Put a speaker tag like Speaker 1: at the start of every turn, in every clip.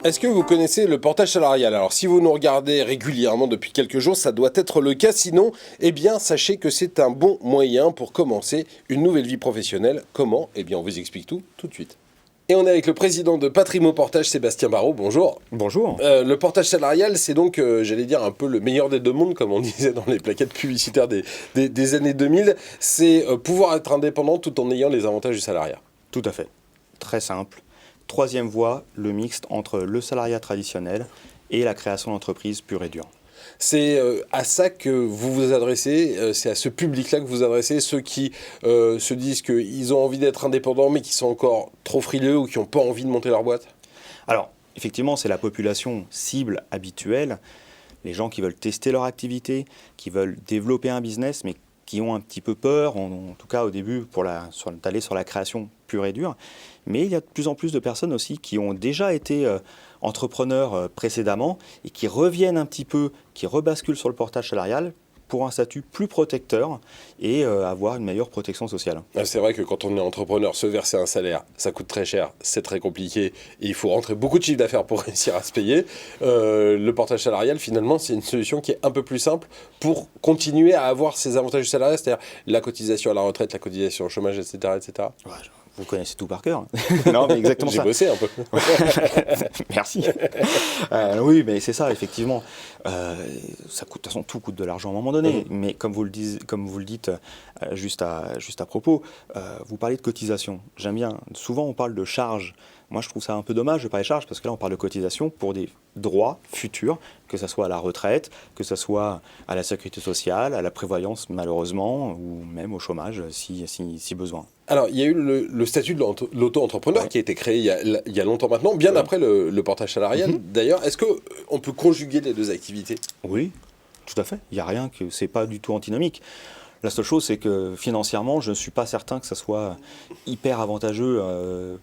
Speaker 1: Est-ce que vous connaissez le portage salarial? Alors, si vous nous regardez régulièrement depuis quelques jours, ça doit être le cas. Sinon, eh bien, sachez que c'est un bon moyen pour commencer une nouvelle vie professionnelle. Comment? Eh bien, on vous explique tout de suite. Et on est avec le président de Patrimo Portage, Sébastien Barraud. Bonjour.
Speaker 2: Bonjour.
Speaker 1: Le portage salarial, c'est donc, j'allais dire, un peu le meilleur des deux mondes, comme on disait dans les plaquettes publicitaires des années 2000. C'est pouvoir être indépendant tout en ayant les avantages du salariat.
Speaker 2: Tout à fait. Très simple. Troisième voie, le mixte entre le salariat traditionnel et la création d'entreprise pure et dure.
Speaker 1: C'est à ça que vous vous adressez, c'est à ce public-là que vous vous adressez, ceux qui se disent qu'ils ont envie d'être indépendants mais qui sont encore trop frileux ou qui n'ont pas envie de monter leur boîte?
Speaker 2: Alors, effectivement, c'est la population cible habituelle, les gens qui veulent tester leur activité, qui veulent développer un business, mais qui ont un petit peu peur, en tout cas au début, d'aller sur la création pure et dure. Mais il y a de plus en plus de personnes aussi qui ont déjà été entrepreneurs précédemment et qui reviennent un petit peu, qui rebasculent sur le portage salarial pour un statut plus protecteur et avoir une meilleure protection sociale.
Speaker 1: C'est vrai que quand on est entrepreneur, se verser un salaire, ça coûte très cher, c'est très compliqué et il faut rentrer beaucoup de chiffre d'affaires pour réussir à se payer. Le portage salarial, finalement, c'est une solution qui est un peu plus simple pour continuer à avoir ces avantages du salariat, c'est-à-dire la cotisation à la retraite, la cotisation au chômage, etc. etc.
Speaker 2: Ouais, vous connaissez tout par cœur. Non, mais exactement ça.
Speaker 1: J'ai bossé un peu.
Speaker 2: Merci. Oui, mais c'est ça, effectivement. Ça coûte, de toute façon, tout coûte de l'argent à un moment donné. Mais comme vous le dites juste à propos, vous parlez de cotisation. J'aime bien. Souvent, on parle de charges. Moi, je trouve ça un peu dommage de parler de charges parce que là, on parle de cotisation pour des droits futurs, que ce soit à la retraite, que ce soit à la sécurité sociale, à la prévoyance, malheureusement, ou même au chômage, si besoin.
Speaker 1: Alors, il y a eu le statut de l'auto-entrepreneur qui a été créé il y a longtemps maintenant, bien après le portage salarial. D'ailleurs, est-ce qu'on peut conjuguer les deux activités?
Speaker 2: Oui, tout à fait. Il n'y a rien que c'est pas du tout antinomique. La seule chose, c'est que financièrement, je ne suis pas certain que ça soit hyper avantageux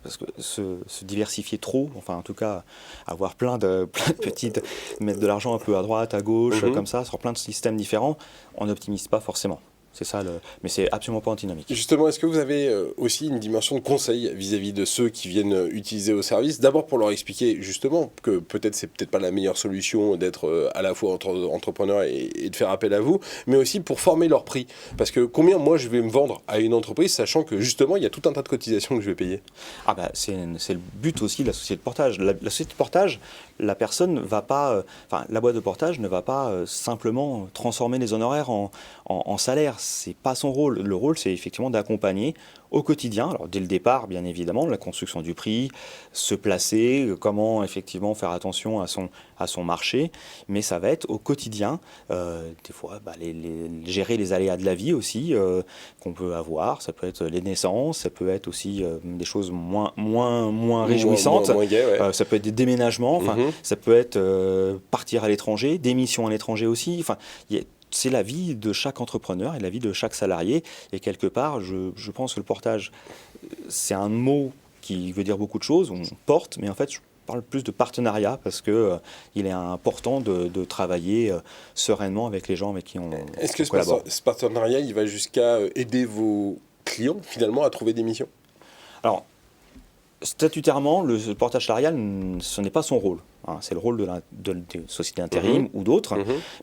Speaker 2: parce que se diversifier trop, enfin en tout cas avoir plein de petites, mettre de l'argent un peu à droite, à gauche, comme ça, sur plein de systèmes différents, on n'optimise pas forcément. C'est ça, mais c'est absolument pas antinomique.
Speaker 1: Justement, est-ce que vous avez aussi une dimension de conseil vis-à-vis de ceux qui viennent utiliser vos services? D'abord pour leur expliquer justement que peut-être c'est peut-être pas la meilleure solution d'être à la fois entrepreneur et de faire appel à vous, mais aussi pour former leur prix. Parce que combien moi je vais me vendre à une entreprise sachant que justement il y a tout un tas de cotisations que je vais payer?
Speaker 2: Ah bah c'est le but aussi de la société de portage. La société de portage, la personne va pas, la boîte de portage ne va pas simplement transformer les honoraires en salaire. C'est pas son rôle. Le rôle, c'est effectivement d'accompagner au quotidien. Alors dès le départ, bien évidemment, la construction du prix, se placer, comment effectivement faire attention à son marché, mais ça va être au quotidien. Des fois, gérer les aléas de la vie aussi qu'on peut avoir. Ça peut être les naissances, ça peut être aussi des choses moins réjouissantes.
Speaker 1: Moins gai, ouais.
Speaker 2: Ça peut être des déménagements. Ça peut être partir à l'étranger, des missions à l'étranger aussi. Enfin, c'est la vie de chaque entrepreneur et la vie de chaque salarié. Et quelque part, je pense que le portage, c'est un mot qui veut dire beaucoup de choses. On porte, mais en fait, je parle plus de partenariat parce que il est important de travailler sereinement avec les gens avec qui on collabore.
Speaker 1: Est-ce que ce partenariat, il va jusqu'à aider vos clients finalement à trouver des missions?
Speaker 2: Alors, statutairement, le portage salarial, ce n'est pas son rôle. C'est le rôle des sociétés d'intérim ou d'autres,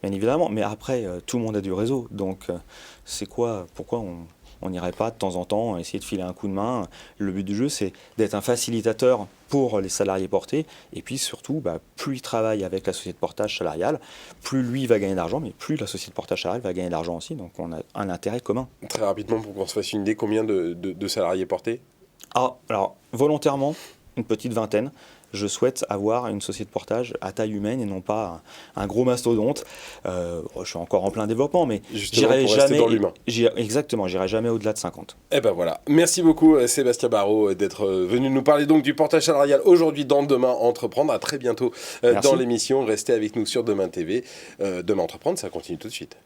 Speaker 2: bien évidemment. Mais après, tout le monde a du réseau. Donc, pourquoi on n'irait pas de temps en temps essayer de filer un coup de main? Le but du jeu, c'est d'être un facilitateur pour les salariés portés. Et puis surtout, plus il travaille avec la société de portage salarial, plus lui va gagner d'argent, mais plus la société de portage salarial va gagner d'argent aussi. Donc, on a un intérêt commun.
Speaker 1: Très rapidement, pour qu'on se fasse une idée, combien de salariés portés?
Speaker 2: Alors, volontairement, une petite vingtaine. Je souhaite avoir une société de portage à taille humaine et non pas un gros mastodonte. Je suis encore en plein développement, mais
Speaker 1: j'irai jamais dans l'humain.
Speaker 2: Exactement, j'irai jamais au-delà de 50.
Speaker 1: Et ben voilà. Merci beaucoup Sébastien Barraud d'être venu nous parler donc du portage salarial aujourd'hui dans Demain Entreprendre. À très bientôt dans l'émission. Restez avec nous sur Demain TV. Demain Entreprendre, ça continue tout de suite.